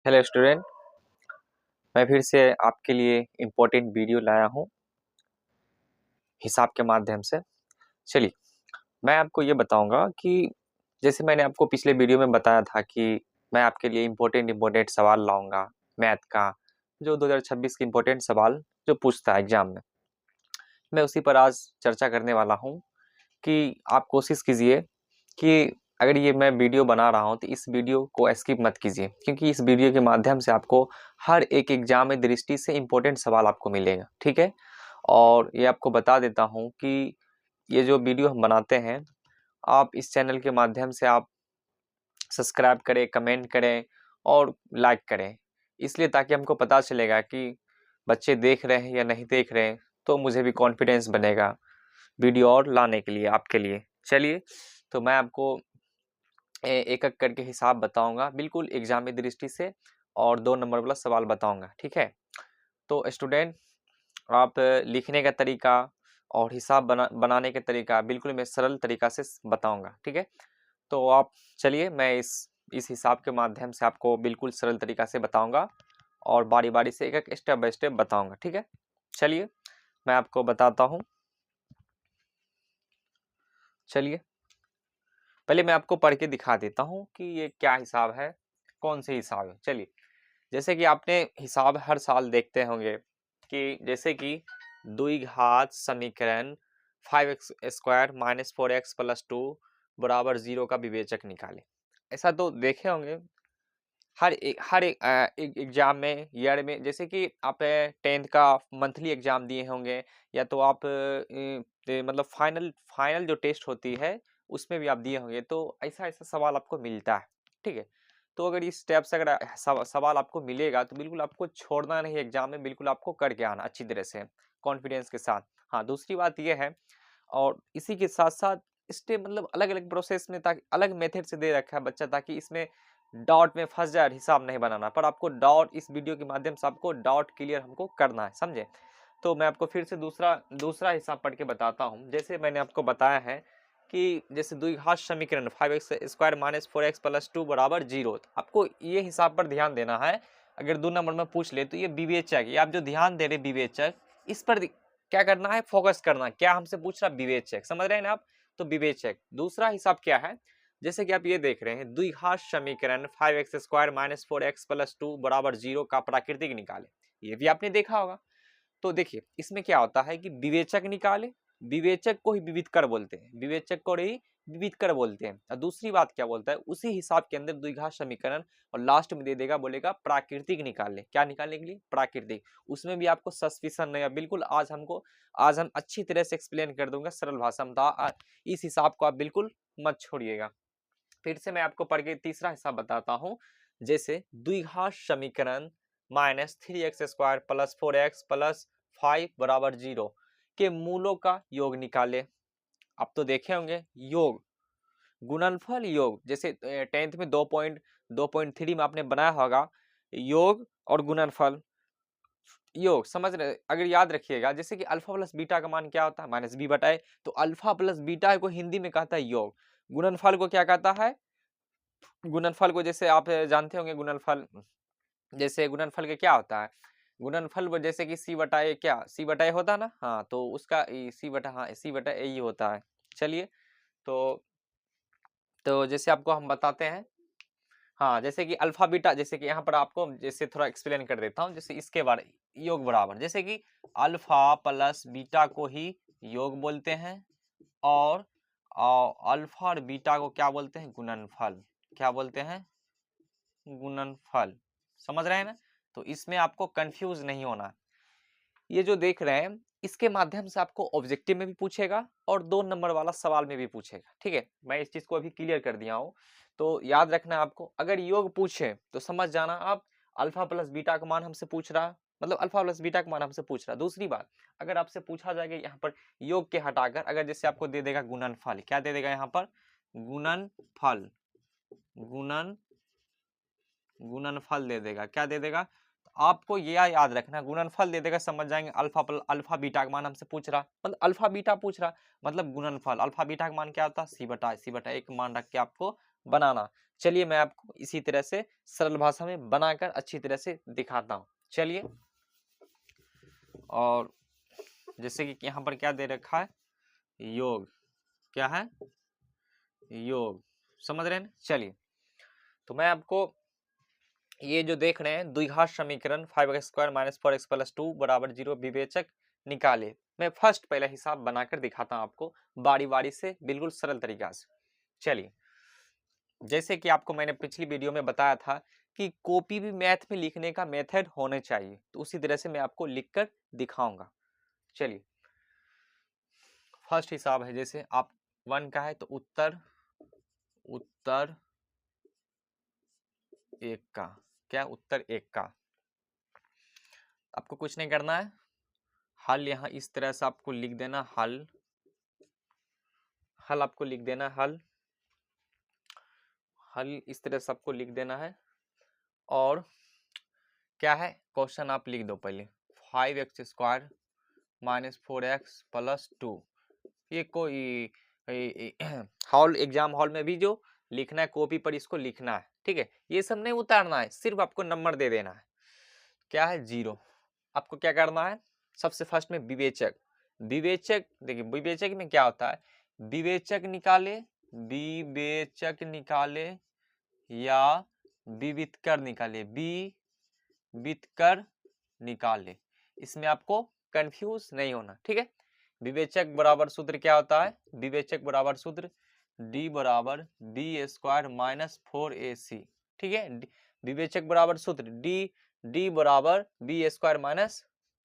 Hello student, मैं फिर से आपके लिए इम्पोर्टेंट वीडियो लाया हूँ हिसाब के माध्यम से। चलिए, मैं आपको ये बताऊंगा कि जैसे मैंने आपको पिछले वीडियो में बताया था कि मैं आपके लिए इम्पोर्टेंट सवाल लाऊंगा मैथ का, जो 2026 के इम्पोर्टेंट सवाल जो पूछता है एग्जाम में। मैं उसी पर आज चर्चा करने वाला हूँ कि आप कोशिश कीजिए कि अगर ये मैं वीडियो बना रहा हूँ तो इस वीडियो को स्किप मत कीजिए, क्योंकि इस वीडियो के माध्यम से आपको हर एक एग्जाम में दृष्टि से इम्पोर्टेंट सवाल आपको मिलेगा। ठीक है, और ये आपको बता देता हूँ कि ये जो वीडियो हम बनाते हैं, आप इस चैनल के माध्यम से आप सब्सक्राइब करें, कमेंट करें और लाइक करें, इसलिए ताकि हमको पता चलेगा कि बच्चे देख रहे हैं या नहीं देख रहे हैं, तो मुझे भी कॉन्फिडेंस बनेगा वीडियो और लाने के लिए आपके लिए। चलिए, तो मैं आपको एक एक करके हिसाब बताऊंगा बिल्कुल एग्जामी दृष्टि से, और 2 नंबर वाला सवाल बताऊंगा। ठीक है, तो स्टूडेंट, आप लिखने का तरीका और हिसाब बनाने का तरीका बिल्कुल मैं सरल तरीका से बताऊंगा। ठीक है, तो आप चलिए, मैं इस हिसाब के माध्यम से आपको बिल्कुल सरल तरीका से बताऊंगा और बारी बारी से एक एक स्टेप बाय स्टेप बताऊंगा। ठीक है, चलिए मैं आपको बताता हूँ। चलिए, पहले मैं आपको पढ़ के दिखा देता हूँ कि ये क्या हिसाब है, कौन से हिसाब है। चलिए, जैसे कि आपने हिसाब हर साल देखते होंगे कि जैसे कि द्विघात समीकरण 5x² - 4x + 2 बराबर 0 का विवेचक निकाले। ऐसा तो देखे होंगे हर एक एग्जाम में, ईयर में। जैसे कि आप 10th का मंथली एग्जाम दिए होंगे, या तो आप मतलब फाइनल जो टेस्ट होती है उसमें भी आप दिए होंगे, तो ऐसा ऐसा सवाल आपको मिलता है। ठीक है, तो अगर इस टाइप से अगर सवाल आपको मिलेगा तो बिल्कुल आपको छोड़ना नहीं एग्जाम में, बिल्कुल आपको करके आना अच्छी तरह से, कॉन्फिडेंस के साथ। हाँ, दूसरी बात यह है, और इसी के साथ साथ स्टेप मतलब अलग अलग प्रोसेस में, ताकि अलग मेथड से दे रखा है बच्चा, ताकि इसमें डॉट में फंस जाए, हिसाब नहीं बनाना। पर आपको डॉट, इस वीडियो के माध्यम से आपको डॉट क्लियर हमको करना है, समझे। तो मैं आपको फिर से दूसरा हिसाब पढ़ के बताता हूँ। जैसे मैंने आपको बताया है कि जैसे द्विघात समीकरण 5x² - 4x + 2 बराबर 0, आपको ये हिसाब पर ध्यान देना है। अगर 2 नंबर में पूछ ले तो ये विवेचक, ये आप जो ध्यान दे रहे विवेचक, इस पर क्या करना है, फोकस करना है। क्या हमसे पूछ रहा, विवेचक, समझ रहे हैं ना आप। तो विवेचक। दूसरा हिसाब क्या है, जैसे कि आप ये देख रहे हैं, द्विघात समीकरण 5x² - 4x + 2 बराबर 0 का प्राकृतिक निकाले। ये भी आपने देखा होगा। तो देखिए, इसमें क्या होता है कि विवेचक निकाले, विवेचक को ही विविधकर बोलते हैं, विवेचक को ही विविधकर बोलते हैं। और दूसरी बात क्या बोलता है, उसी हिसाब के अंदर द्विघात समीकरण, और लास्ट में दे देगा, बोलेगा प्राकृतिक निकाले। क्या निकालने के लिए, प्राकृतिक। उसमें भी आपको सस्पिशन नहीं है, बिल्कुल आज हम अच्छी तरह से एक्सप्लेन कर दूंगा सरल भाषा में। इस हिसाब को आप बिल्कुल मत छोड़िएगा। फिर से मैं आपको पढ़ के तीसरा हिसाब बताता हूं। जैसे द्विघात समीकरण -3x² + 4x + 5 बराबर 0 के मूलों का योग निकाले। आप तो देखे होंगे योग, गुणनफल, योग। जैसे 10th में 2.3 में आपने बनाया होगा योग और गुणनफल। योग समझ रहे, अगर याद रखिएगा, जैसे कि अल्फा प्लस बीटा का मान क्या होता है, -b/a। तो अल्फा प्लस बीटा को हिंदी में कहता है योग, गुणनफल को क्या कहता है, गुणनफल को जैसे आप जानते होंगे, गुणनफल, जैसे गुणनफल के क्या होता है, गुणनफल वो जैसे कि c/a, क्या c/a होता है ना। हाँ, तो उसका c/a ही होता है। चलिए, तो जैसे आपको हम बताते हैं। हाँ, जैसे कि अल्फा बीटा, जैसे कि यहाँ पर आपको जैसे थोड़ा एक्सप्लेन कर देता हूँ। जैसे इसके बारे, योग बराबर, जैसे कि अल्फा प्लस बीटा को ही योग बोलते हैं, और अल्फा और बीटा को क्या बोलते हैं, गुणनफल। क्या बोलते हैं, गुणनफल। समझ रहे हैं ना। तो इसमें आपको कंफ्यूज नहीं होना। ये जो देख रहे हैं, इसके माध्यम से आपको ऑब्जेक्टिव में भी पूछेगा और 2 नंबर वाला सवाल में भी पूछेगा। ठीक है, मैं इस चीज को अभी क्लियर कर दिया हूँ। तो याद रखना आपको, अगर योग पूछे तो समझ जाना आप, अल्फा प्लस बीटा का मान हमसे पूछ रहा, मतलब अल्फा प्लस बीटा का मान हमसे पूछ रहा। दूसरी बात, अगर आपसे पूछा जाएगा यहाँ पर योग के हटाकर, अगर जैसे आपको दे देगा गुणनफल, क्या दे देगा यहाँ पर, गुणनफल, गुणनफल दे देगा। क्या दे देगा, तो आपको ये याद रखना, गुणनफल दे देगा, समझ जाएंगे अल्फा बीटा का मान हमसे पूछ रहा, मतलब अल्फा बीटा पूछ रहा, मतलब गुणनफल। अल्फा बीटा का मान क्या होता है, c/a का मान रख के आपको बनाना। चलिए मैं आपको इसी तरह से सरल भाषा में बनाकर अच्छी तरह से दिखाता हूँ। चलिए, और जैसे कि यहाँ पर क्या दे रखा है, योग, क्या है, योग, समझ रहे हैं ना। चलिए, तो मैं आपको ये जो देख रहे हैं द्विघात समीकरण 5x² - 4x + 2 = 0 विवेचक निकाले, मैं फर्स्ट पहला हिसाब बनाकर दिखाता हूं आपको बारी बारी से, बिल्कुल सरल तरीका से। चलिए, जैसे कि आपको मैंने पिछली वीडियो में बताया था कि कॉपी भी मैथ में लिखने का मेथड होने चाहिए, तो उसी तरह से मैं आपको लिखकर दिखाऊंगा। चलिए, फर्स्ट हिसाब है, जैसे आप 1 का है तो उत्तर 1 का, क्या उत्तर 1 का, आपको कुछ नहीं करना है, हल यहाँ इस तरह से आपको लिख देना, हल आपको लिख देना, हल इस तरह से आपको लिख देना है। और क्या है, क्वेश्चन आप लिख दो पहले, 5x² - 4x + 2, ये कोई हॉल, एग्जाम हॉल में भी जो लिखना है कॉपी पर इसको लिखना है, ठीक है, ये सब नहीं उतारना है, सिर्फ आपको नंबर दे देना है। क्या है, 0। आपको क्या करना है, सबसे फर्स्ट में विवेचक, विवेचक देखिए विवेचक में क्या होता है, विवेचक निकाले, विवेचक निकाले या विवितकर निकाले, विवितकर निकाले, इसमें आपको कंफ्यूज नहीं होना, ठीक है। विवेचक बराबर सूत्र क्या होता है, विवेचक बराबर सूत्र d बराबर b² - 4ac, ठीक है। विवेचक बराबर सूत्र d बराबर b² -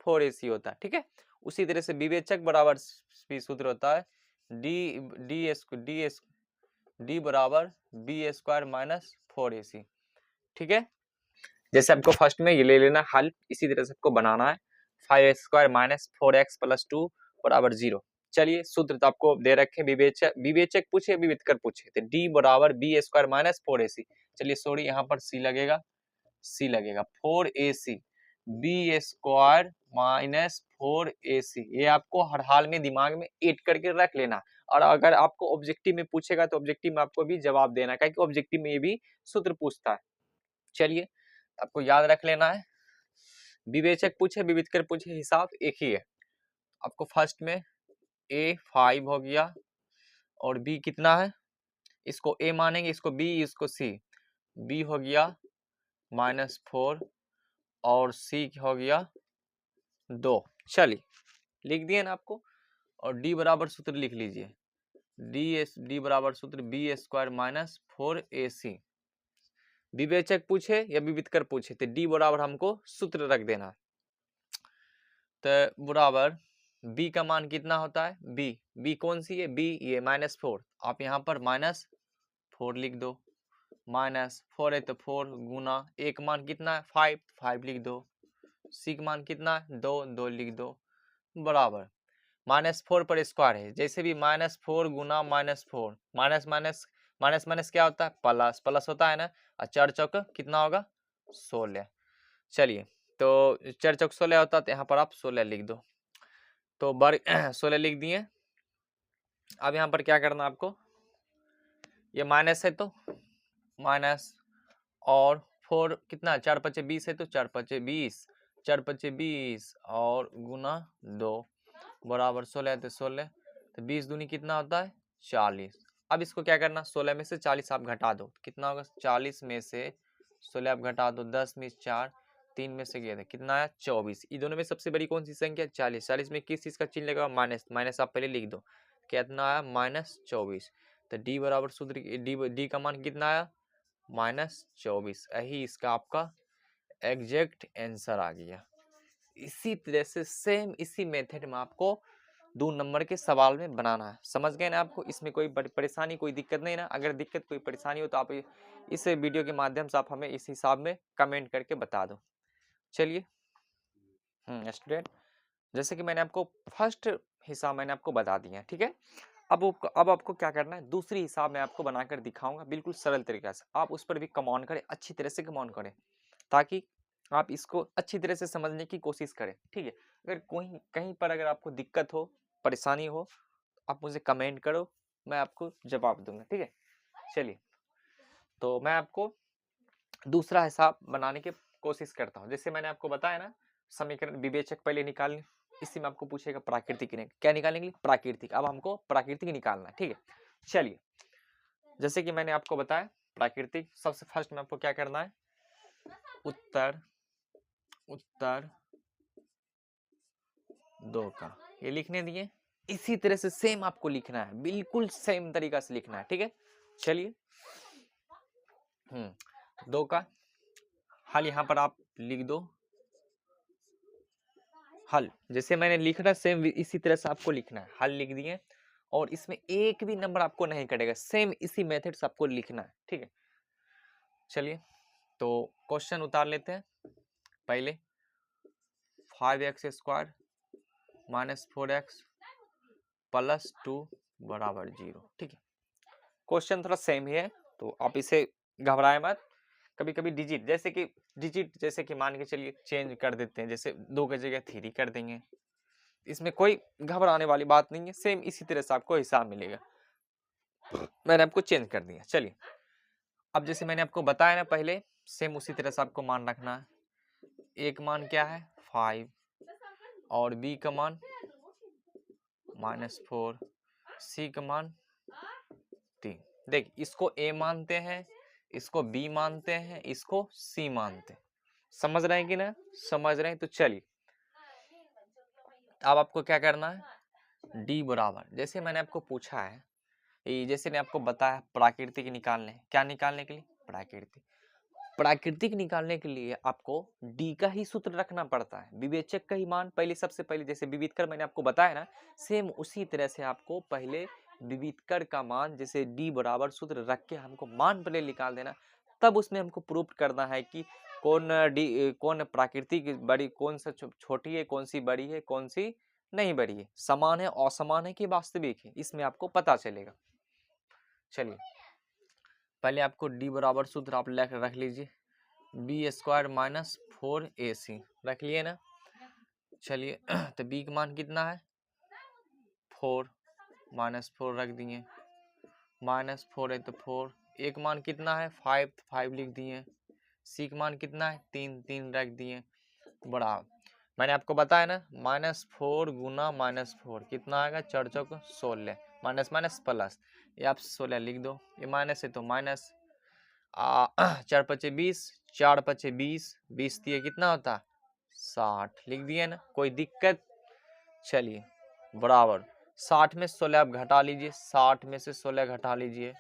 4ac होता है, ठीक है। उसी तरह से विवेचक बराबर भी सूत्र होता है d बराबर b² - 4ac, ठीक है। जैसे आपको फर्स्ट में ये ले लेना हल, इसी तरह से आपको बनाना है, 5x² - 4x + 2 = 0। चलिए, सूत्र तो आपको दे रखे, विवेचक, विवेचक पूछे विवितकर पूछे, तो d बराबर b² - 4ac, चलिए सॉरी यहाँ पर c लगेगा, 4ac, b² - 4ac, ये आपको हर हाल में दिमाग में ऐड करके रख लेना। और अगर आपको ऑब्जेक्टिव में पूछेगा तो ऑब्जेक्टिव में आपको भी जवाब देना, क्योंकि ऑब्जेक्टिव में ये भी सूत्र पूछता है। चलिए, आपको याद रख लेना है, विवेचक पूछे विवितकर पूछे, हिसाब एक ही है। आपको फर्स्ट में a 5 हो गया और b कितना है, इसको a मानेंगे, इसको b, इसको c, b हो गया -4 और c हो गया 2। चलिए, लिख दिए ना आपको। और d बराबर सूत्र लिख लीजिए, d बराबर सूत्र b² - 4ac। विवेचक पूछे या विवितकर पूछे तो d बराबर हमको सूत्र रख देना, तो बराबर b का मान कितना होता है, b कौन सी है, b ये -4, आप यहाँ पर -4 लिख दो, -4 है तो 4 गुना, एक मान कितना है 5 लिख दो, c का मान कितना है 2 लिख दो, बराबर -4 पर स्क्वायर है, जैसे भी -4 गुना -4, माइनस क्या होता है, प्लस होता है ना, और 4 चौक कितना होगा 16। चलिए, तो 4 चौक 16 होता है, तो यहाँ पर आप 16 लिख दो, तो 16 लिख दिए। अब यहाँ पर क्या करना आपको, ये माइनस है तो माइनस, और 4 कितना, 4 × 5 = 20 है तो 4 × 5 = 20, 4 × 5 = 20 और गुना 2 बराबर 16 है तो 16, तो 20 दूनी कितना होता है 40। अब इसको क्या करना, 16 में से 40 आप घटा दो, कितना होगा, 40 में से 16 आप घटा दो, 10 में 4, 3 में से गया था कितना है 24। इन दोनों में सबसे बड़ी कौन सी संख्या, 40, 40 में किस चीज का चिन्ह लगा, माइनस आप पहले लिख दो, कितना आया -24, तो डी बराबर सूत्र डी का मान कितना आया -24, यही इसका आपका एग्जैक्ट आंसर आ गया। इसी तरह से सेम इसी मेथड में आपको 2 नंबर के सवाल में बनाना है, समझ गए ना आपको, इसमें कोई परेशानी कोई दिक्कत नहीं ना। अगर दिक्कत कोई परेशानी हो तो आप इस वीडियो के माध्यम से आप हमें इस हिसाब में कमेंट करके बता दो। चलिए, स्टूडेंट, जैसे कि मैंने आपको फर्स्ट हिसाब मैंने आपको बता दिया है, ठीक है। अब आपको क्या करना है, दूसरी हिसाब मैं आपको बनाकर दिखाऊंगा, बिल्कुल सरल तरीके से, आप उस पर भी कमांड करें, अच्छी तरह से कमांड करें, ताकि आप इसको अच्छी तरह से समझने की कोशिश करें, ठीक है। अगर कोई कहीं पर अगर आपको दिक्कत हो, परेशानी हो, आप मुझे कमेंट करो, मैं आपको जवाब दूंगा, ठीक है। चलिए, तो मैं आपको दूसरा हिसाब बनाने की कोशिश करता हूँ। जैसे मैंने आपको बताया ना, समीकरण विवेचक पहले निकालने, इसी में आपको पूछेगा प्राकृतिक क्या निकालने के लिए, प्राकृतिक। अब हमको प्राकृतिक निकालना है, ठीक है। चलिए, जैसे कि मैंने आपको बताया प्राकृतिक, सबसे फर्स्ट में आपको क्या करना है, उत्तर उत्तर 2 का ये लिखने दिए। इसी तरह से सेम आपको लिखना है, बिल्कुल सेम तरीका से लिखना है, ठीक है। चलिए 2 का हल यहाँ पर आप लिख दो, हल जैसे मैंने लिखना सेम इसी तरह से आपको लिखना है, हल लिख दिए। और इसमें एक भी नंबर आपको नहीं कटेगा, सेम इसी मेथड से आपको लिखना है, ठीक है। चलिए तो क्वेश्चन उतार लेते हैं। पहले 5x² माइनस 4x प्लस 2 बराबर 0, ठीक है। क्वेश्चन थोड़ा सेम ही है, तो आप इसे घबराए मत। कभी कभी डिजिट जैसे कि मान के चलिए चेंज कर देते हैं, जैसे 2 की जगह 3 कर देंगे, इसमें कोई घबराने वाली बात नहीं है, सेम इसी तरह से आपको हिसाब मिलेगा। मैंने आपको चेंज कर दिया। चलिए अब जैसे मैंने आपको बताया ना पहले, सेम उसी तरह से आपको मान रखना है। एक मान क्या है 5 और बी का मान -4, सी का मान 3। देख, इसको ए मानते हैं, इसको बी मानते हैं, इसको सी मानते हैं। समझ रहे हैं कि ना, समझ रहे हैं। तो चलिए अब आपको क्या करना है, डी बराबर, जैसे मैंने आपको पूछा है, जैसे मैंने आपको बताया प्राकृतिक निकालने, क्या निकालने के लिए, प्राकृतिक निकालने के लिए आपको डी का ही सूत्र रखना पड़ता है, विवेचक का ही मान पहले, सबसे पहले जैसे विविधकर मैंने आपको बताया ना, सेम उसी तरह से आपको पहले विविधकर का मान जैसे डी बराबर सूत्र रख के हमको मान पहले निकाल देना, तब उसमें हमको प्रूफ करना है कि कौन प्राकृतिक बड़ी, कौन सा छोटी है, कौन सी बड़ी है, कौन सी नहीं बड़ी है, समान है, असमान है कि वास्तविक है, इसमें आपको पता चलेगा। चलिए पहले आपको डी बराबर सूत्र आप रख लीजिए, b² माइनस 4ac रख लिए ना। चलिए तो b का मान कितना है 4, -4 रख दिए, -4 है तो 4, एक मान कितना है 5, 5 लिख दिए, c का मान कितना है 3, 3 रख दिए। बड़ा मैंने आपको बताया ना, -4 गुना -4 कितना आएगा, 4 चौक 16, माइनस माइनस प्लस, ये आप 16 लिख दो, ये माइनस है तो माइनस, 4 पचे 20, 4 पचे 20, 20 दिए कितना होता 60, लिख दिए ना, कोई दिक्कत। चलिए बराबर 60 में 16 आप घटा लीजिए, 60 में से 16 घटा लीजिए,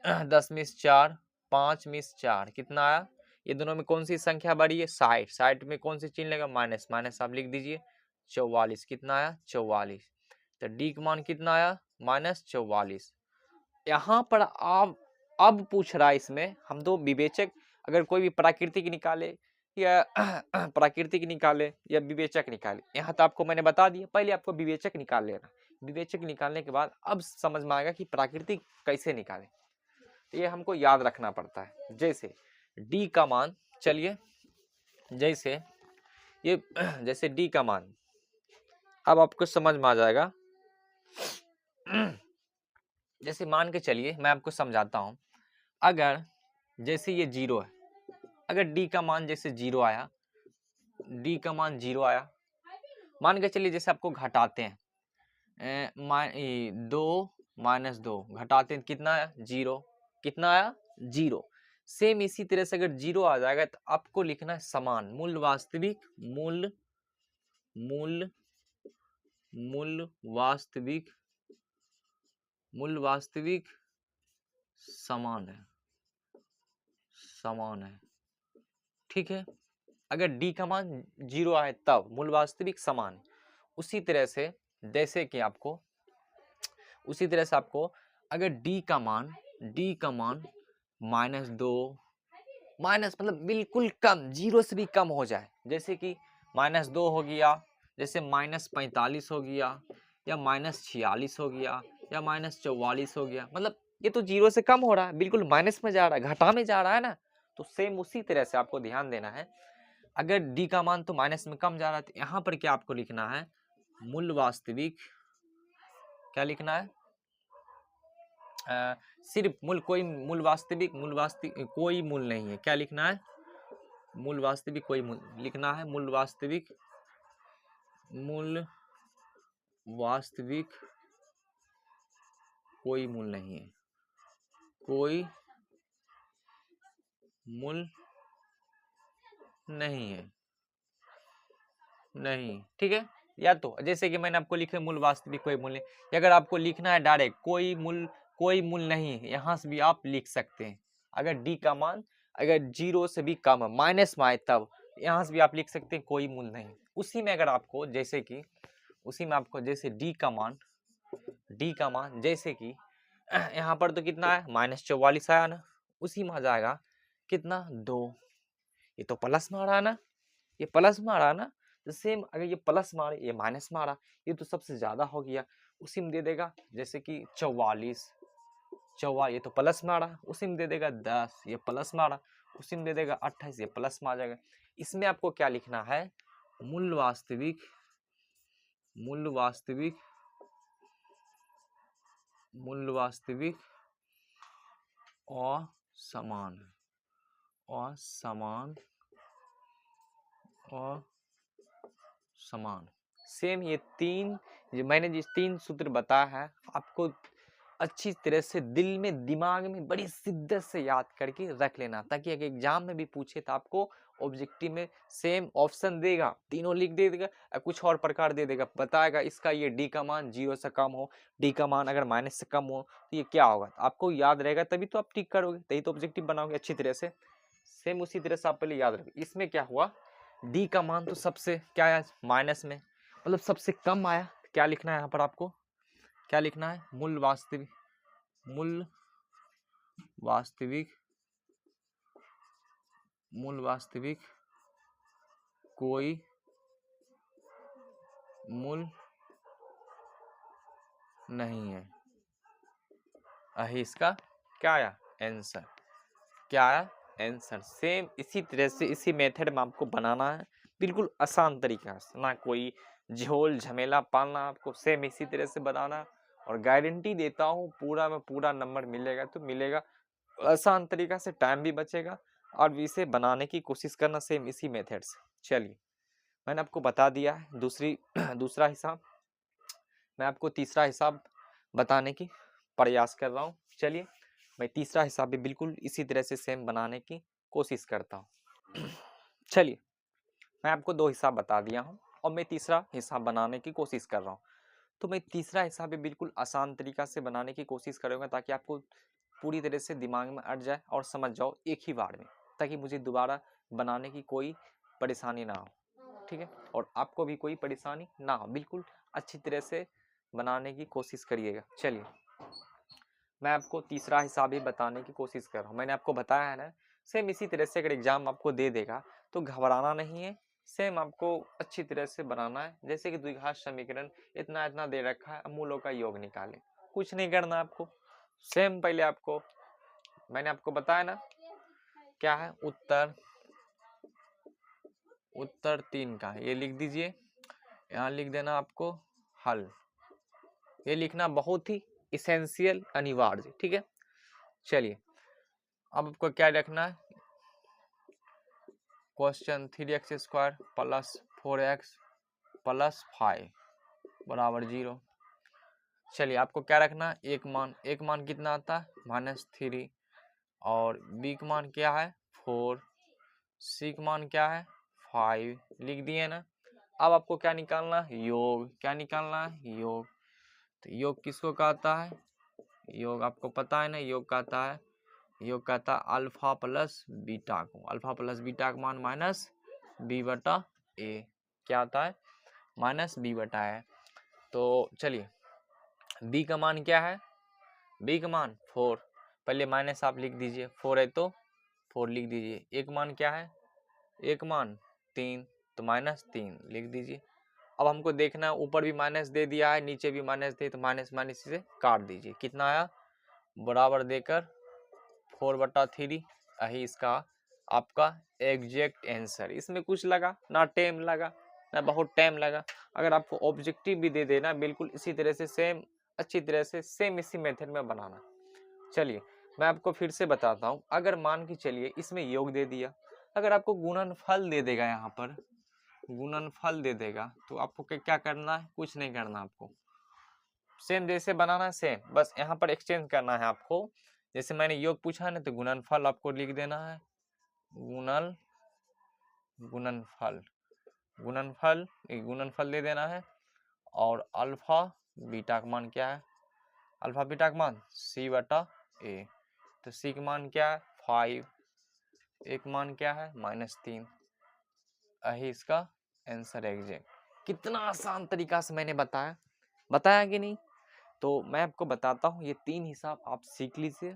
10 में 4, 5 में 4 कितना आया, ये दोनों में कौन सी संख्या बड़ी है 60, 60 में कौन सी चिन्ह लेगा माइनस, माइनस आप लिख दीजिए, 44 कितना आया 44। तो डी का मान कितना आया -44। यहाँ पर आप अब पूछ रहा है, इसमें हम दो विवेचक, अगर कोई भी प्राकृतिक निकाले या प्राकृतिक निकाले या विवेचक निकाले, यहाँ तो आपको मैंने बता दिया, पहले आपको विवेचक निकाल लेना, विवेचक निकालने के बाद अब समझ में आएगा कि प्राकृतिक कैसे निकाले, तो ये हमको याद रखना पड़ता है। जैसे डी का मान, चलिए जैसे ये जैसे डी का मान अब आपको समझ में आ जाएगा। जैसे मान के चलिए मैं आपको समझाता हूं, अगर जैसे ये 0 है, अगर डी का मान जैसे 0 आया, डी का मान 0 आया, मान के चलिए जैसे आपको घटाते हैं 2 -2 घटाते हैं कितना आया 0, कितना आया 0। सेम इसी तरह से अगर 0 आ जाएगा तो आपको लिखना है समान, मूल वास्तविक, मूल वास्तविक, मूल वास्तविक समान है, समान है, ठीक है। अगर डी का मान 0 आए तब मूल वास्तविक समान। उसी तरह से जैसे कि आपको, उसी तरह से आपको अगर डी का मान -2, माइनस मतलब बिल्कुल कम, 0 से भी कम हो जाए, जैसे कि -2 हो गया, जैसे -45 हो गया, या -46 हो गया, या -44 हो गया, मतलब ये तो 0 से कम हो रहा है, बिल्कुल माइनस में जा रहा है, घटा में जा रहा है ना। तो सेम उसी तरह से आपको ध्यान देना है, अगर डी का मान तो माइनस में कम जा रहा है, तो यहाँ पर क्या आपको लिखना है, मूल वास्तविक, क्या लिखना है सिर्फ मूल, कोई मूल वास्तविक कोई मूल नहीं है। क्या लिखना है? मूल वास्तविक कोई मूल लिखना है। मूल वास्तविक कोई मूल नहीं है। कोई मूल नहीं है, नहीं, ठीक है। या तो जैसे कि मैंने आपको लिखे मूल वास्तविक कोई मूल नहीं। अगर आपको लिखना है डायरेक्ट कोई मूल नहीं है, यहाँ से भी आप लिख सकते हैं। अगर डी का मान अगर 0 से भी कम है, माइनस में आए, तब यहाँ से भी आप लिख सकते हैं कोई मूल नहीं। उसी में अगर आपको जैसे कि उसी में आपको जैसे डी का मान जैसे कि यहाँ पर तो कितना है, -44 आया ना, उसी में आ जाएगा कितना, 2। ये तो प्लस में आ रहा है ना, ये प्लस में आ रहा है ना, तो सेम अगर ये प्लस में आ रहा है, ये माइनस में आ रहा, ये तो सबसे ज्यादा हो गया, उसी में दे देगा जैसे कि 44, ये तो प्लस में आ रहा, उसी में दे देगा 10, ये प्लस में आ रहा, उसी में दे देगा 28, ये प्लस में आ जाएगा। इसमें आपको क्या लिखना है, मूल वास्तविक और समान। सेम ये तीन, जो मैंने जिस 3 सूत्र बताया है, आपको अच्छी तरह से दिल में, दिमाग में बड़ी शिद्दत से याद करके रख लेना, ताकि अगर एग्जाम में भी पूछे तो आपको ऑब्जेक्टिव में सेम ऑप्शन देगा, तीनों लिख दे देगा, कुछ और प्रकार दे देगा, बताएगा इसका ये डी का मान 0 से कम हो, डी का मान अगर माइनस से कम हो तो ये क्या होगा, आपको याद रहेगा, तभी तो आप टिक करोगे, तभी तो ऑब्जेक्टिव बनाओगे अच्छी तरह से। सेम उसी तरह से आप पहले याद रखो। इसमें क्या हुआ, डी का मान तो सबसे क्या आया, माइनस में, मतलब सबसे कम आया। क्या लिखना है यहाँ पर आपको, क्या लिखना है, मूल वास्तविक कोई मूल नहीं है। अही इसका क्या आया, आंसर। क्या आया, आंसर। सेम इसी तरह से इसी मेथड में आपको बनाना है, बिल्कुल आसान तरीका से, ना कोई झोल झमेला पालना, आपको सेम इसी तरह से बनाना, और गारंटी देता हूँ पूरा में पूरा नंबर मिलेगा तो मिलेगा, आसान तरीका से, टाइम भी बचेगा, और इसे बनाने की कोशिश करना सेम इसी मेथड से। चलिए, मैंने आपको बता दिया है दूसरा हिसाब, मैं आपको तीसरा हिसाब बताने की प्रयास कर रहा हूँ। चलिए, मैं तीसरा हिसाब भी बिल्कुल इसी तरह से सेम बनाने की कोशिश करता हूँ। चलिए, मैं आपको 2 हिसाब बता दिया हूँ, और मैं तीसरा हिसाब बनाने की कोशिश कर रहा हूँ। तो मैं तीसरा हिसाब भी बिल्कुल आसान तरीका से बनाने की कोशिश करूँगा, ताकि आपको पूरी तरह से दिमाग में अट जाए और समझ जाओ एक ही बार में, ताकि मुझे दोबारा बनाने की कोई परेशानी ना हो, ठीक है, और आपको भी कोई परेशानी ना हो, बिल्कुल अच्छी तरह से बनाने की कोशिश करिएगा। चलिए, मैं आपको तीसरा हिसाब भी बताने की कोशिश कर रहा हूँ। मैंने आपको बताया है ना, सेम इसी तरह से अगर एग्जाम आपको दे देगा तो घबराना नहीं है, सेम आपको अच्छी तरह से बनाना है। जैसे कि द्विघात समीकरण इतना इतना दे रखा है, अब मूलों का योग निकाले, कुछ नहीं करना आपको, सेम पहले आपको मैंने आपको बताया ना, क्या है, उत्तर 3 का ये लिख दीजिए, यहाँ लिख देना आपको हल, ये लिखना बहुत ही इसेंशियल, अनिवार्य, ठीक है। चलिए, अब आपको क्या रखना है, question 3x² plus 4x plus 5 बराबर 0। चलिए, आपको क्या रखना है, एक मान कितना आता है, -3, और b का मान क्या है, 4, c का मान क्या है, 5, लिख दिए ना। अब आपको क्या निकालना है, योग, क्या निकालना है, योग। तो योग किसको कहता है, योग आपको पता है ना, योग कहता है अल्फा प्लस बीटा को, अल्फा प्लस बीटा का मान -b/a, क्या आता है, -b/a। तो चलिए, b का मान क्या है, b का मान 4, पहले माइनस आप लिख दीजिए, 4 है तो 4 लिख दीजिए। एक मान क्या है, एक मान 3, तो -3 लिख दीजिए। अब हमको देखना है, ऊपर भी माइनस दे दिया है, नीचे भी माइनस दे, तो माइनस से काट दीजिए, कितना आया, बराबर देकर 4/3। यही इसका आपका एग्जैक्ट आंसर। इसमें कुछ लगा ना, टाइम लगा ना, बहुत टाइम लगा। अगर आपको ऑब्जेक्टिव भी दे देना, बिल्कुल इसी तरह से सेम, अच्छी तरह से सेम इसी मेथड में बनाना। चलिए, मैं आपको फिर से बताता हूँ। अगर मान के चलिए इसमें योग दे दिया, अगर आपको गुणनफल दे देगा, यहाँ पर गुणनफल दे देगा, तो आपको क्या करना है? कुछ नहीं करना आपको, सेम जैसे बनाना है सेम, बस यहाँ पर एक्सचेंज करना है आपको। जैसे मैंने योग पूछा है ना, तो गुणनफल आपको लिख देना है, गुणनफल गुणनफल गुणनफल दे देना है। और अल्फा बीटा का मान क्या है? अल्फा बीटा का मान c/a, तो c का मान क्या है? 5, एक मान क्या है? -3। यही इसका आंसर एग्जैक्ट। कितना आसान तरीका से मैंने बताया कि नहीं? तो मैं आपको बताता हूँ, ये 3 हिसाब आप सीख लीजिए,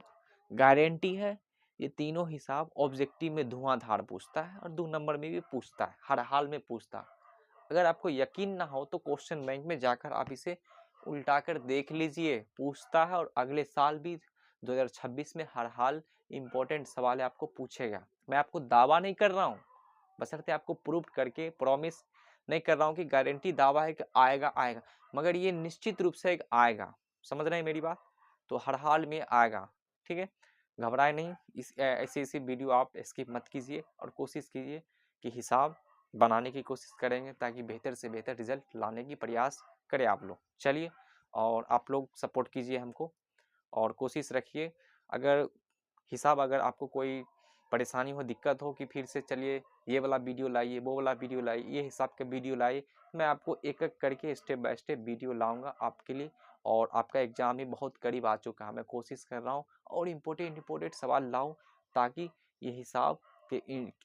गारंटी है। ये तीनों हिसाब ऑब्जेक्टिव में धुआंधार पूछता है और 2 नंबर में भी पूछता है, हर हाल में पूछता है। अगर आपको यकीन ना हो तो क्वेश्चन बैंक में जाकर आप इसे उल्टा कर देख लीजिए, पूछता है। और अगले साल भी 2026 में हर हाल इंपॉर्टेंट सवाल आपको पूछेगा। मैं आपको दावा नहीं कर रहा हूँ, बशर्ते आपको प्रूव करके, प्रॉमिस नहीं कर रहा हूँ कि गारंटी दावा है कि आएगा आएगा, मगर ये निश्चित रूप से आएगा। समझ रहे हैं मेरी बात? तो हर हाल में आएगा, ठीक है? घबराए नहीं। ऐसी ऐसी वीडियो आप स्किप मत कीजिए और कोशिश कीजिए कि हिसाब बनाने की कोशिश करेंगे, ताकि बेहतर से बेहतर रिजल्ट लाने की प्रयास करें आप लोग। चलिए, और आप लोग सपोर्ट कीजिए हमको और कोशिश रखिए। अगर हिसाब, अगर आपको कोई परेशानी हो, दिक्कत हो कि फिर से चलिए ये वाला वीडियो लाइए, वो वाला वीडियो लाइए, ये हिसाब का वीडियो लाइए, मैं आपको एक एक करके स्टेप बाय स्टेप वीडियो लाऊंगा आपके लिए। और आपका एग्जाम भी बहुत करीब आ चुका है, मैं कोशिश कर रहा हूँ और इम्पोर्टेंट सवाल लाऊं, ताकि ये हिसाब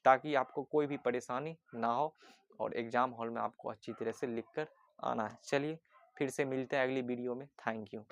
ताकि आपको कोई भी परेशानी ना हो और एग्जाम हॉल में आपको अच्छी तरह से लिख कर आना है। चलिए, फिर से मिलते हैं अगली वीडियो में। Thank you.